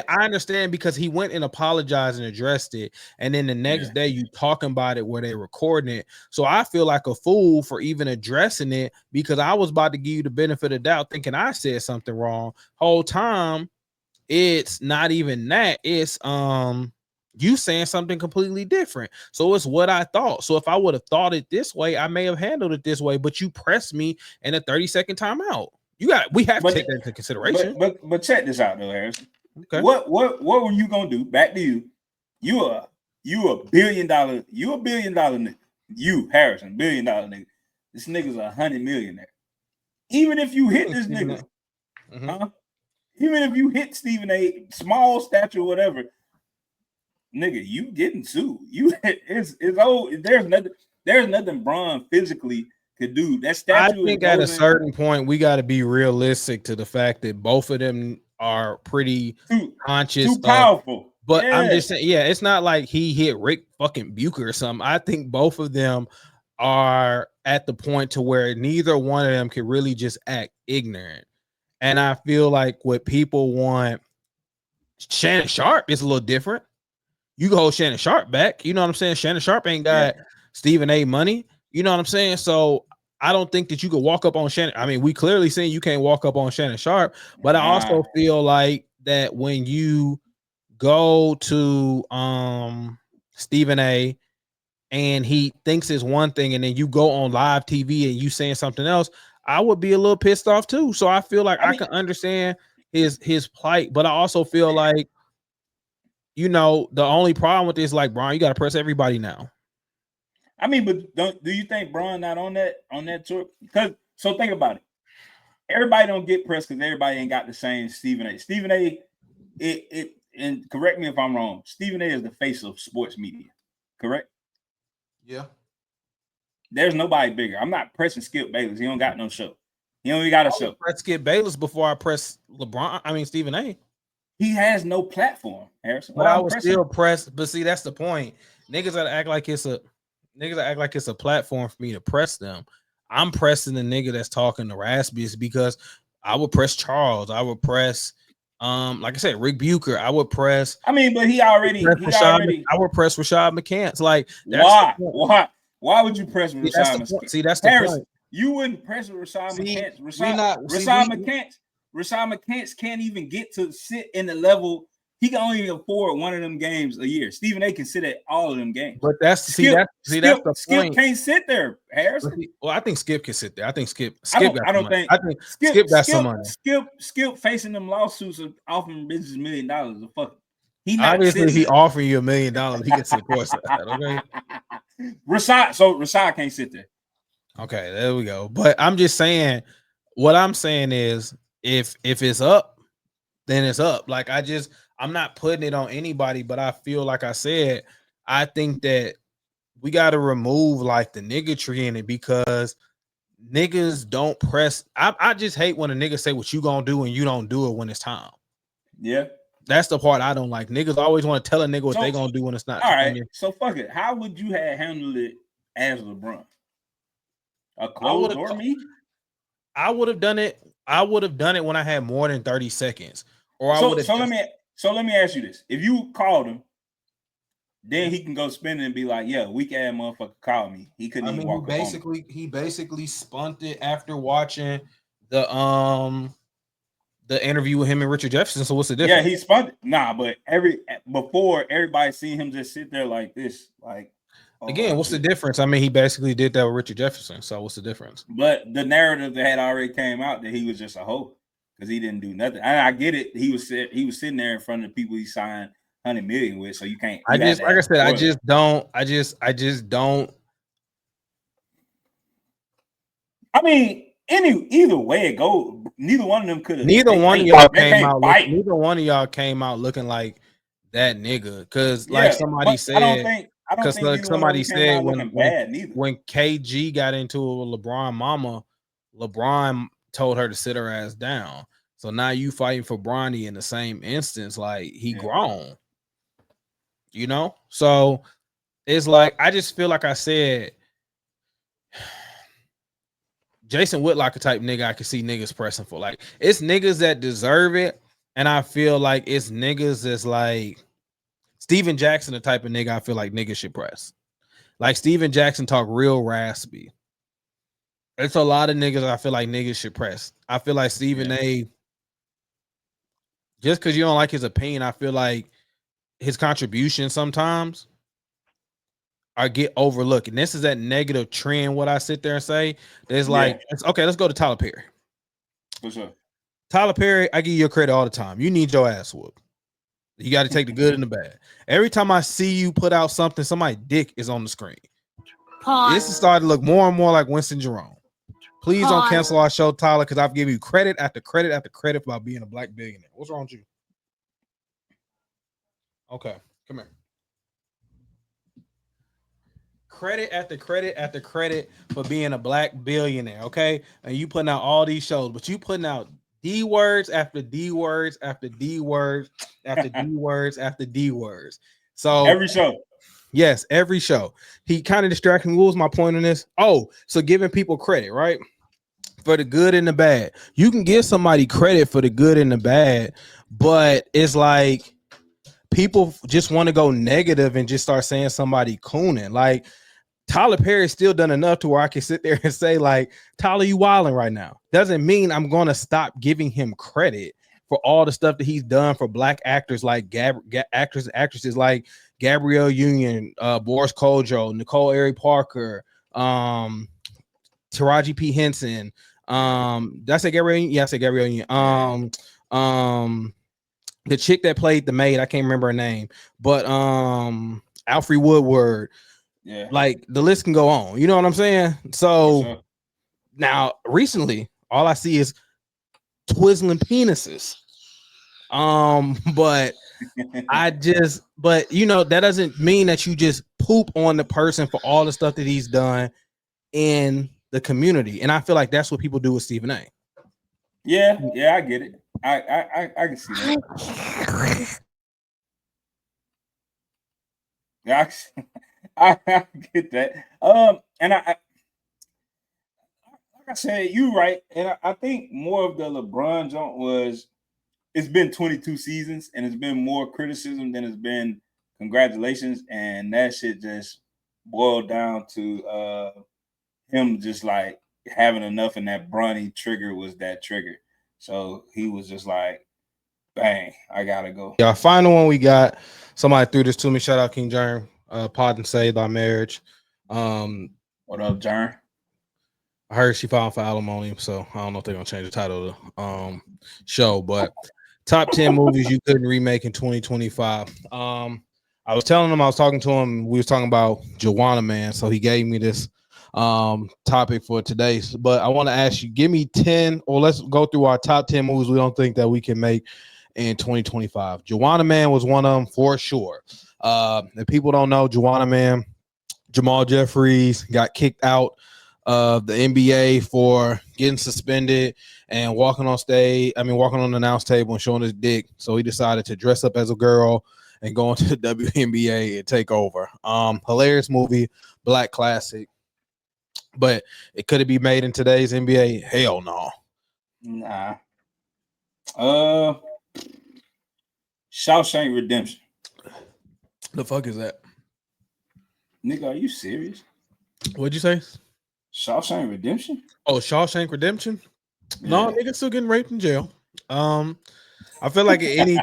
understand because he went and apologized and addressed it. And then the next day you talking about it where they recording it. So I feel like a fool for even addressing it, because I was about to give you the benefit of the doubt thinking I said something wrong. Whole time it's not even that. It's you saying something completely different. So it's what I thought. So if I would have thought it this way, I may have handled it this way, but you pressed me in a 30-second timeout. We have to take that into consideration. But check this out though, Harrison. Okay. What were you gonna do? Back to you. You a $1 billion nigga. You, Harrison, $1 billion nigga. This nigga's $100 million. Even if you hit this nigga, even if you hit Stephen A, small stature, whatever, nigga, you getting sued. It's old. There's nothing Bron physically could do. That statue. I think at a certain point we got to be realistic to the fact that both of them are pretty conscious, too powerful. But I'm just saying, it's not like he hit Rick fucking Bucher or something. I think both of them are at the point to where neither one of them can really just act ignorant. And I feel like what people want, Shannon Sharp is a little different. You can hold Shannon Sharp back. You know what I'm saying? Shannon Sharp ain't got Stephen A money. You know what I'm saying? So I don't think that you could walk up on Shannon. I mean, we clearly seen you can't walk up on Shannon Sharp, but I also feel like that when you go to Stephen A and he thinks it's one thing, and then you go on live TV and you saying something else, I would be a little pissed off too. So I feel like I can understand his plight, but I also feel like, you know, the only problem with this, like, Brian, you got to press everybody now. I mean, but do you think Braun not on that tour? Because so think about it. Everybody don't get pressed because everybody ain't got the same Stephen A. Stephen A. And correct me if I'm wrong. Stephen A. is the face of sports media, correct? Yeah. There's nobody bigger. I'm not pressing Skip Bayless. He don't got no show. He only got a show. Press Skip Bayless before I press Stephen A. He has no platform, Harrison. But I would still press. But see, that's the point. Niggas that act like it's a platform for me to press them. I'm pressing the nigga that's talking to Raspies because I would press Charles. I would press, like I said, Rick Bucher. I would press. I mean, but I would press Rashad McCants. Like, why would you press Rashad McCants? See, that's the point. You wouldn't press Rashad McCants. Rashad McCants can't even get to sit in the level. He can only afford one of them games a year. Stephen A. can sit at all of them games. But that's the point. Skip can't sit there, Harrison. Well, I think Skip can sit there. I think Skip Skip got some money. Skip facing them lawsuits of offering business $1 million. Fuck. Obviously, he offering you $1 million. He can sit courtside. Okay. Rashad can't sit there. Okay, there we go. But I'm just saying, what I'm saying is, if it's up, then it's up. Like, I'm not putting it on anybody, but I feel like I said, I think that we got to remove like the niggatry in it because niggas don't press. I just hate when a nigga say what you gonna do and you don't do it when it's time. Yeah. That's the part I don't like. Niggas always want to tell a nigga what they gonna do when it's not. All right. So fuck it. How would you have handled it as LeBron? A closed door meeting? I would have done it. I would have done it when I had more than 30 seconds. Or I would have. So let me ask you this: if you called him, then he can go spin it and be like, "Yeah, weak ass motherfucker called me. He couldn't even walk." He basically spunt it after watching the interview with him and Richard Jefferson. So what's the difference? Yeah, he spunt it. Nah, but before everybody seen him just sit there like this, like. Again, what's the difference? I mean, he basically did that with Richard Jefferson. So what's the difference? But the narrative that had already came out that he was just a hoe because he didn't do nothing. I get it. He was sitting there in front of the people he signed $100 million with. So you can't. I just don't. I mean, either way it goes, neither one of them could have. Neither one of y'all came out looking like that nigga. Because like somebody said. Because like somebody said when KG got into it with LeBron mama, LeBron told her to sit her ass down. So now you fighting for Bronny in the same instance, like he grown, you know? So it's like, I just feel like I said, Jason Whitlock type nigga I can see niggas pressing for. Like, it's niggas that deserve it, and I feel like it's niggas that's like, Steven Jackson, the type of nigga I feel like niggas should press. Like Steven Jackson talk real raspy. It's a lot of niggas I feel like niggas should press. I feel like Stephen A. Just because you don't like his opinion, I feel like his contributions sometimes get overlooked. And this is that negative trend, what I sit there and say. There's like, okay, let's go to Tyler Perry. What's up? Tyler Perry, I give you your credit all the time. You need your ass whooped. You got to take the good and the bad. Every time I see you put out something, somebody's dick is on the screen. Pause. This is starting to look more and more like Winston Jerome. Please don't cancel our show, Tyler, because I've given you credit after credit after credit about being a black billionaire. What's wrong with you? Okay, come here. Credit after credit after credit for being a black billionaire, okay? And you putting out all these shows, but you putting out D words after D words after D words after D words after D words. So every show. Yes, every show. He kind of distracting. What was my point on this? Oh, so giving people credit, right? For the good and the bad. You can give somebody credit for the good and the bad, but it's like people just want to go negative and just start saying somebody cooning. Like Tyler Perry still done enough to where I can sit there and say, like, Tyler, you wilding right now. Doesn't mean I'm gonna stop giving him credit for all the stuff that he's done for black actors, like actors and actresses like Gabrielle Union, Boris Kodjoe, Nicole Ari Parker, Taraji P. Henson. Did I say Gabrielle Union? Yeah, I said Gabrielle Union. The chick that played the maid, I can't remember her name, but Alfre Woodward. Yeah, Like the list can go on. You know what I'm saying? So now recently, all I see is twizzling penises. But but you know, that doesn't mean that you just poop on the person for all the stuff that he's done in the community. And I feel like that's what people do with Stephen A. Yeah, I get it. I can see that. Yeah, I get that. And I like I said, you right. And I think more of the LeBron jump was it's been 22 seasons and it's been more criticism than it's been congratulations. And that shit just boiled down to him just like having enough, and that Bronny trigger was that trigger. So he was just like, bang, I gotta go. Yeah, final one we got. Somebody threw this to me. Shout out King Jerm. Pod and Save Thy Marriage. What up, Jerm? I heard she filed for alimony, so I don't know if they're gonna change the title of the show, but top 10 movies you couldn't remake in 2025. I was telling him, I was talking to him, we was talking about Juwanna Mann, so he gave me this topic for today. But I want to ask you, give me 10, or let's go through our top 10 movies we don't think that we can make in 2025. Juwanna Mann was one of them for sure. If people don't know, Juwanna Mann, Jamal Jeffries got kicked out of the NBA for getting suspended and walking on the announce table and showing his dick. So he decided to dress up as a girl and go into the WNBA and take over. Hilarious movie, black classic. But it could it be made in today's NBA? Hell no. Nah. Shawshank Redemption. The fuck is that? Nigga, are you serious? What'd you say? Shawshank Redemption? Oh, Shawshank Redemption? Yeah. No, niggas still getting raped in jail. I feel like in any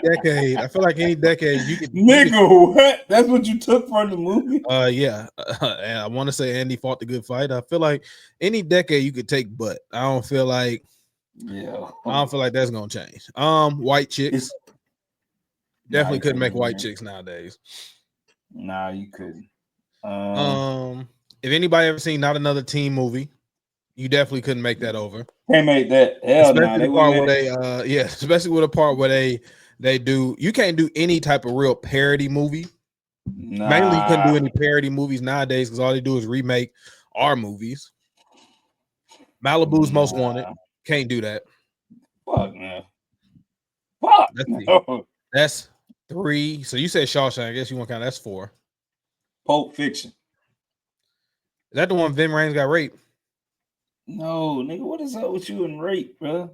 decade, you could. Nigga, what? That's what you took from the movie? Yeah. And I want to say Andy fought the good fight. I feel like any decade you could take, but I don't feel like that's gonna change. White chicks. Definitely couldn't make white chicks nowadays. Nah, you couldn't. If anybody ever seen Not Another Teen movie, you definitely couldn't make that over. Can't make that. Hell no. Especially with a part where they do. You can't do any type of real parody movie. Nah. Mainly, you couldn't do any parody movies nowadays because all they do is remake our movies. Malibu's Most Wanted. Can't do that. Fuck man. Fuck. That's 3. So you said Shawshank. I guess you want to count. That's 4. Pulp Fiction. Is that the one Vin Rames got raped? No, nigga, what is up with you and rape, bro?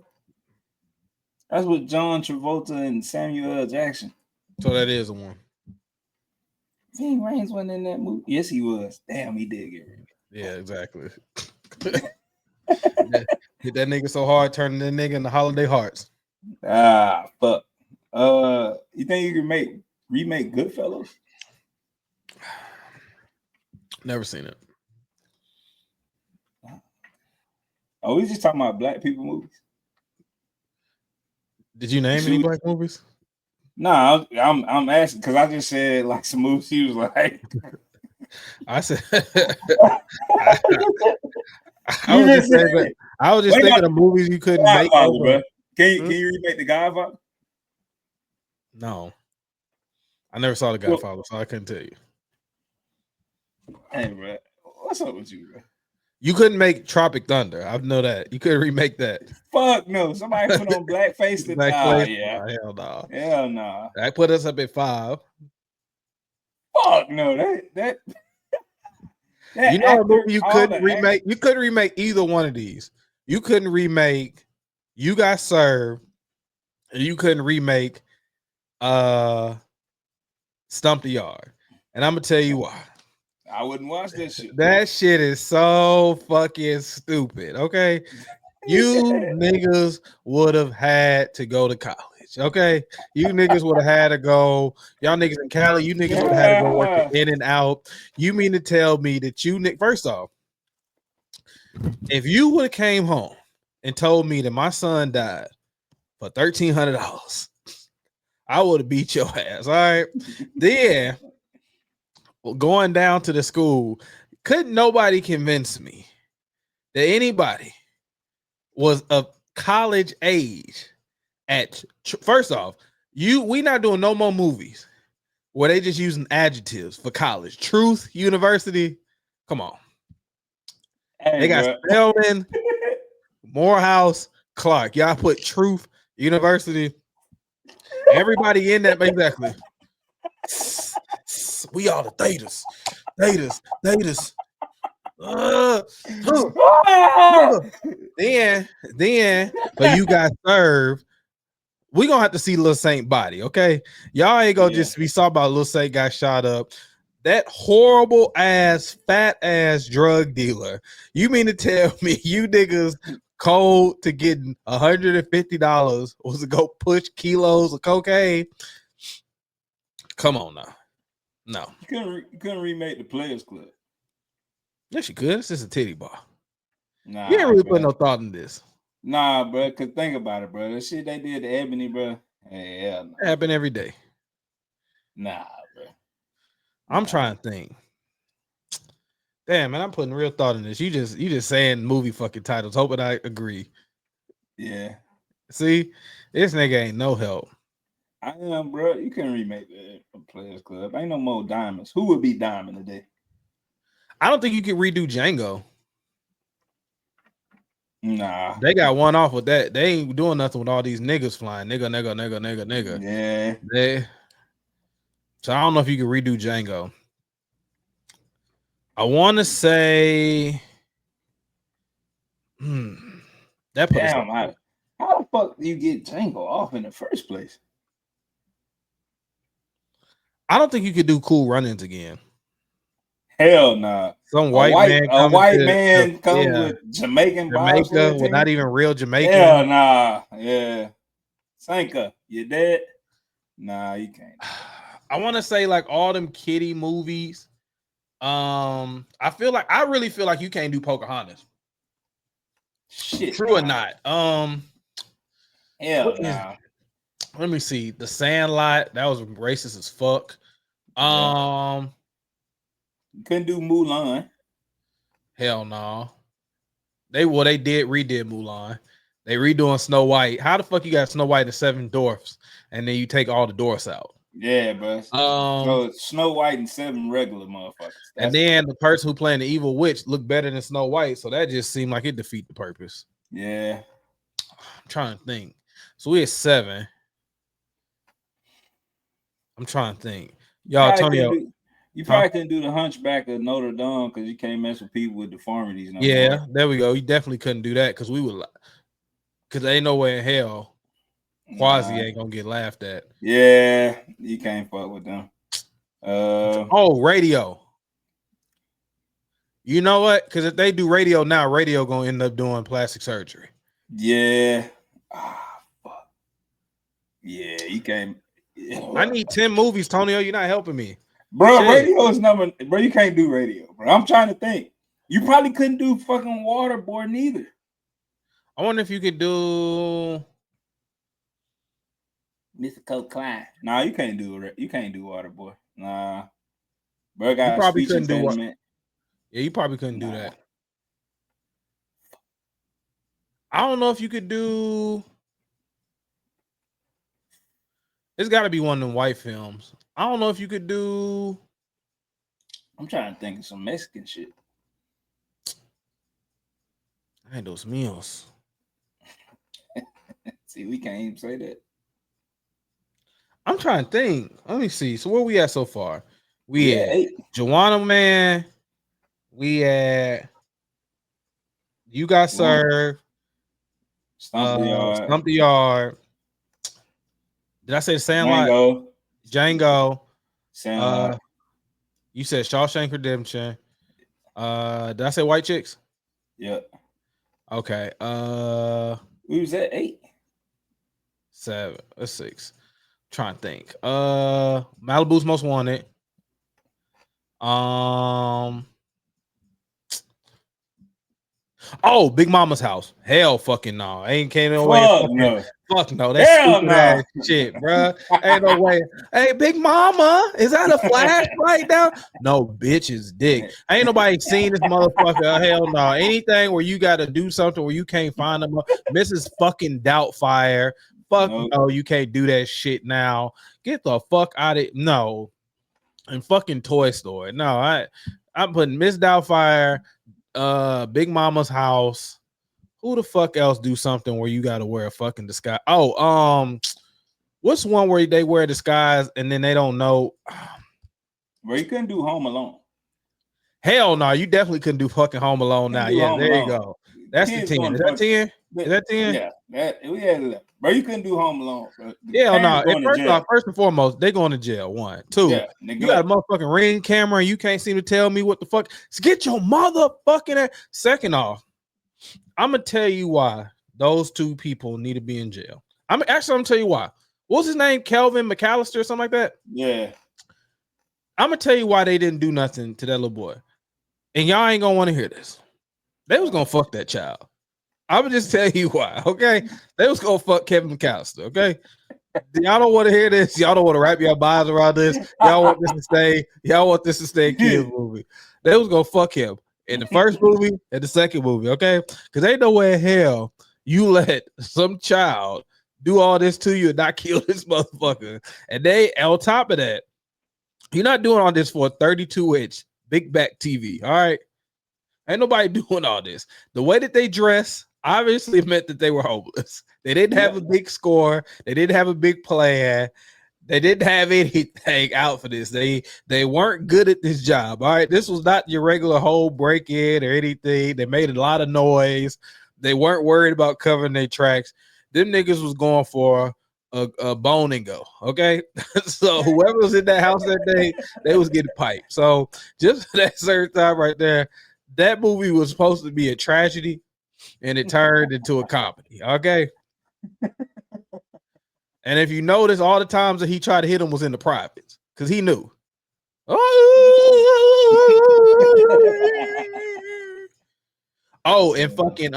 That's with John Travolta and Samuel L. Jackson. So that is the one. Vin Rames wasn't in that movie. Yes, he was. Damn, he did get raped. Yeah, exactly. Hit that nigga so hard, turning that nigga into Holiday Hearts. Ah, fuck. You think you can remake Goodfellas? Never seen it. Oh, we just talking about black people movies. Did you name any black movies? Nah, I'm asking because I just said like some movies. He was like, I said, I was just thinking of movies you couldn't make. Bro. Can you remake The Godfather? No, I never saw The Godfather, so I couldn't tell you. Hey, bro, what's up with you, bro? You couldn't make Tropic Thunder. I know that. You couldn't remake that. Fuck no. Somebody put on blackface to blackface? yeah. Oh, hell no. Hell no. That put us up at 5. Fuck no, that You know a movie you all couldn't the remake? You couldn't remake either one of these. You couldn't remake You Got Served, and you couldn't remake Stump the Yard. And I'm gonna tell you why. I wouldn't watch that shit. That shit is so fucking stupid. Okay. You niggas would have had to go to college. Okay. You niggas would have had to go. Y'all niggas in Cali, you niggas would have had to go work at In and Out. You mean to tell me that you first off, if you would have came home and told me that my son died for $1,300, I would have beat your ass. All right. Then going down to the school, couldn't nobody convince me that anybody was of college age at first off, we not doing no more movies where they just using adjectives for college. Truth University, come on. Hey, they got Spelman, Morehouse, Clark. Y'all put Truth University. Everybody in that, exactly. We all the Thetas. Then, but You Got Served. We gonna have to see Lil Saint body, okay? Y'all ain't gonna just be talking about Lil Saint got shot up. That horrible ass, fat ass drug dealer. You mean to tell me you niggas cold to getting $150 was to go push kilos of cocaine? Come on now. No. You couldn't remake the Players Club. Yes, you could. It's just a titty bar. Nah, you ain't really bro. put no thought in this. Nah, bro. Cause think about it, bro. The shit they did to Ebony, bro. Hey, hell no. It happen every day. Nah, bro. I'm trying to think. Damn, man, I'm putting real thought in this. You just saying movie fucking titles, hoping I agree. Yeah. See, this nigga ain't no help. I am, bro. You can't remake the Players Club. Ain't no more diamonds. Who would be Diamond today? I don't think you can redo Django. Nah. They got one off with that. They ain't doing nothing with all these niggas flying. Nigga. Yeah. So I don't know if you can redo Django. I want to say that put damn, how the fuck do you get Django off in the first place? I don't think you could do Cool Runnings again. Hell nah. Some white man comes with Jamaica with not even real Jamaican. Hell nah. Yeah. Sanka, you dead? Nah, you can't. I want to say like all them kiddie movies. I really feel like you can't do Pocahontas. Shit. True or not? Hell nah. Let me see. The Sandlot, that was racist as fuck. You couldn't do Mulan. Hell no. They redid Mulan. They redoing Snow White. How the fuck you got Snow White and the Seven Dwarfs and then you take all the dwarfs out? Yeah, bro. So Snow White and 7 regular motherfuckers. And then the person who playing the evil witch looked better than Snow White, so that just seemed like it defeat the purpose. Yeah. I'm trying to think. So we at 7. I'm trying to think. Y'all, Tony. You probably couldn't do the Hunchback of Notre Dame because you can't mess with people with deformities. Yeah, there we go. You definitely couldn't do that because there ain't no way in hell Quasi ain't gonna get laughed at. Yeah, you can't fuck with them. Radio. You know what? Because if they do radio now, radio gonna end up doing plastic surgery. Yeah. Fuck. Yeah, you can't. I need 10 movies, Tonio. You're not helping me. Bro, radio is bro, you can't do radio, bro. I'm trying to think. You probably couldn't do fucking Waterboy neither. I wonder if you could do Mr. Cole Klein. Nah, you can't do Waterboy. Nah. Bro got you probably speech couldn't impediment. Yeah, you probably couldn't do that. I don't know if you could do. It's got to be one of them white films. I don't know if you could do. I'm trying to think of some Mexican shit. Ay, dos míos. See, we can't even say that. I'm trying to think. Let me see. So where we at so far? We Yeah, at 8. Joanna Man. We at You Got Served. Stomp the Yard. Stump the Yard. Did I say Sandlot? Django. Sandlot. You said Shawshank Redemption. Did I say White Chicks? Yep. Okay. We was at 8. 7 or 6. Trying to think. Malibu's Most Wanted. Oh, Big Mama's House. Hell fucking no. Ain't came no way. Fuck no. That's stupid ass shit, bro. Ain't no way. Hey, Big Mama, is that a flash right now? No, bitch is dick. Ain't nobody seen this motherfucker. Hell no. Anything where you got to do something where you can't find them. Mrs. fucking Doubtfire. Fuck no, you can't do that shit now. Get the fuck out of it. No. And fucking Toy Story. No, I'm putting Miss Doubtfire, Big Mama's House. Who the fuck else do something where you gotta wear a fucking disguise? Oh, what's one where they wear a disguise and then they don't know? Bro, you couldn't do Home Alone. Hell no, you definitely couldn't do fucking Home Alone now. Yeah, there you go. That's the 10. Is that 10? Is that 10? Yeah, we had 11. Bro, you couldn't do Home Alone. Yeah, no. First and foremost, they going to jail. 1, 2. Yeah, you got a motherfucking Ring camera and you can't seem to tell me what the fuck. Get your motherfucking ass. Second off, I'm gonna tell you why those 2 people need to be in jail. I'm gonna tell you why. What's his name? Kelvin McAllister or something like that? Yeah. I'm gonna tell you why they didn't do nothing to that little boy. And y'all ain't gonna want to hear this. They was gonna fuck that child. I'm gonna just tell you why, okay? They was gonna fuck Kevin McAllister, okay? Y'all don't want to hear this. Y'all don't want to wrap your minds around this. Y'all want this to stay. Y'all want this to stay a kid movie. They was gonna fuck him in the first movie and the second movie, okay? Because ain't no way in hell you let some child do all this to you and not kill this motherfucker. And they, on top of that, you're not doing all this for a 32-inch big back TV, all right? Ain't nobody doing all this. The way that they dress obviously meant that they were homeless. They didn't have a big score. They didn't have a big plan. They didn't have anything out for this. They weren't good at this job. All right. This was not your regular whole break-in or anything. They made a lot of noise. They weren't worried about covering their tracks. Them niggas was going for a bone and go. Okay. So whoever was in that house that day, they was getting piped. So just for that certain time right there, that movie was supposed to be a tragedy and it turned into a comedy. Okay. And if you notice, all the times that he tried to hit him was in the privates because he knew. Oh, and fucking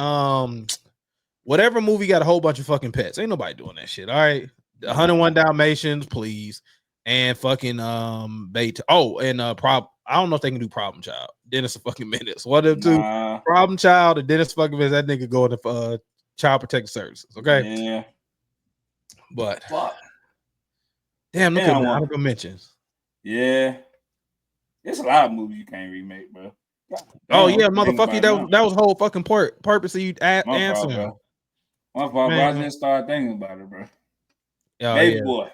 whatever movie got a whole bunch of fucking pets. Ain't nobody doing that shit. All right. 101 Dalmatians, please. And fucking Bait. Oh, and I don't know if they can do Problem Child. Dennis a fucking Menace. One of them 2. Problem Child and Dennis fucking Menace. That nigga going to Child Protective Services. Okay. Yeah. But damn, look at the honorable mentions. Yeah. There's a lot of movies you can't remake, bro. Oh yeah, motherfucker. That was whole fucking purpose of you answering. My fault, bro. I just started thinking about it, bro. Oh, Baby boy.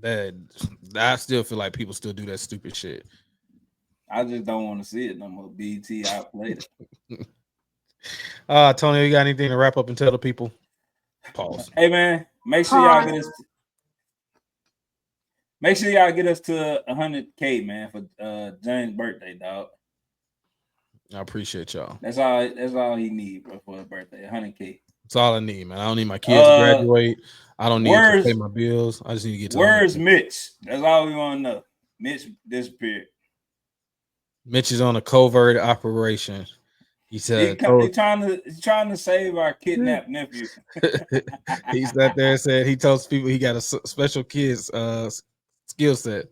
That I still feel like people still do that stupid shit. I just don't want to see it no more. BT outplayed it. Tony, you got anything to wrap up and tell the people? Pause. Hey man, make sure y'all get us to 100K, man, for James' birthday, dog. I appreciate y'all. That's all he need, bro, for his birthday. 100K. That's all I need, man. I don't need my kids to graduate. I don't need to pay my bills. I just need to get to. Where's Mitch? That's all we want to know. Mitch disappeared. Mitch is on a covert operation. He said he's trying to save our kidnapped nephew. He sat there and said he tells people he got a special kids skill set.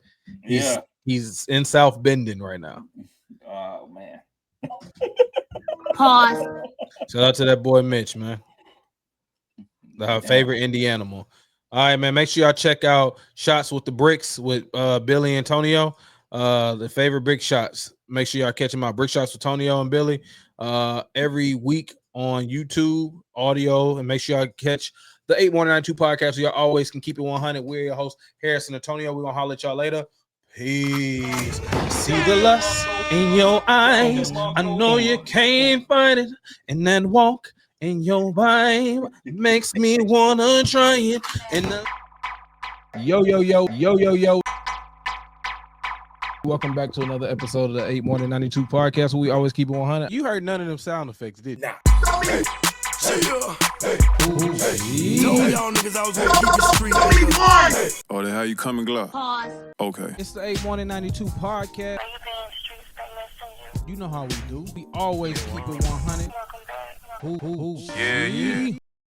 He's in South Bending right now. Oh man. Pause. Shout out to that boy Mitch, man. Our favorite indie animal. All right, man. Make sure y'all check out Shots with the Bricks with Billy and Tonio. The favorite brick shots. Make sure y'all catch them out. Brick Shots with Tonio and Billy. Every week on YouTube audio, and make sure y'all catch the 8192 podcast. So y'all always can keep it 100. We're your host, Harrison Antonio. We're gonna holler at y'all later. Peace. See the lust in your eyes. I know you can't fight it. And that walk in your vibe makes me wanna try it. And Yo. Welcome back to another episode of the 8 Morning 92 podcast where we always keep it 100. You heard none of them sound effects, did you? Nah. Hey. Told y'all niggas I was gonna keep it street. Hey. Oh, then how you coming, Glock? Pause. Okay. It's the 8 Morning 92 podcast. You know how we do. We always keep it 100. Yeah.